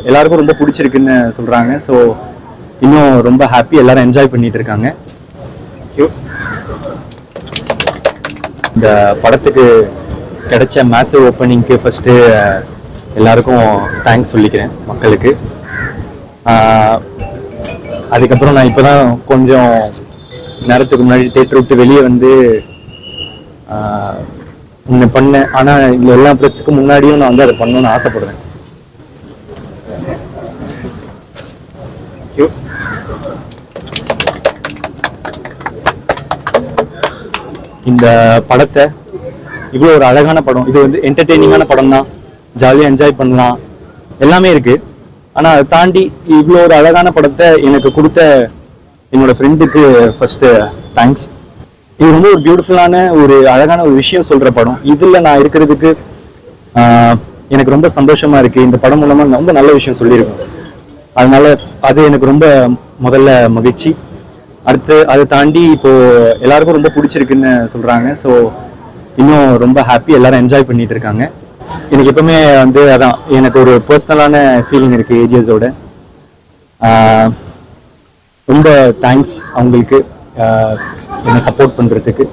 எல்லாருக்கும் ரொம்ப பிடிச்சிருக்குன்னு சொல்கிறாங்க. ஸோ இன்னும் ரொம்ப ஹாப்பி, எல்லாரும் என்ஜாய் பண்ணிட்டு இருக்காங்க. இந்த படத்துக்கு கிடைச்ச மேசிவ் ஓப்பனிங்க்கு ஃபஸ்ட்டு எல்லாருக்கும் தேங்க்ஸ் சொல்லிக்கிறேன் மக்களுக்கு. அதுக்கப்புறம் நான் இப்போ தான் கொஞ்சம் நேரத்துக்கு முன்னாடி தேட்டர் விட்டு வெளியே வந்து ஒன்று பண்ணேன். ஆனால் இதில் எல்லா ப்ரெஸ்ஸுக்கு முன்னாடியும் நான் வந்து அதை பண்ணணும்னு ஆசைப்படுறேன். இந்த படத்தை இவ்வளோ ஒரு அழகான படம், இது வந்து என்டர்டெய்னிங்கான படம் தான், ஜாலியாக என்ஜாய் பண்ணலாம், எல்லாமே இருக்கு. ஆனால் அதை தாண்டி இவ்வளோ ஒரு அழகான படத்தை எனக்கு கொடுத்த என்னோட ஃப்ரெண்டுக்கு ஃபர்ஸ்ட் தேங்க்ஸ். இது ரொம்ப ஒரு பியூட்டிஃபுல்லான ஒரு அழகான ஒரு விஷயம் சொல்ற படம். இதில் நான் இருக்கிறதுக்கு எனக்கு ரொம்ப சந்தோஷமா இருக்கு. இந்த படம் மூலமா ரொம்ப நல்ல விஷயம் சொல்லியிருக்கேன். அதனால அது எனக்கு ரொம்ப முதல்ல மகிழ்ச்சி. அடுத்து அதை தாண்டி இப்போ எல்லாருக்கும் ரொம்ப பிடிச்சிருக்குன்னு சொல்றாங்க. ஸோ இன்னும் ரொம்ப ஹாப்பி, எல்லாரும் என்ஜாய் பண்ணிட்டு இருக்காங்க. எனக்கு எப்பவுமே வந்து அதான் எனக்கு ஒரு பர்சனலான ஃபீலிங் இருக்கு ஏஜிஎஸோட. ரொம்ப தேங்க்ஸ் அவங்களுக்கு என்னை சப்போர்ட் பண்றதுக்கு.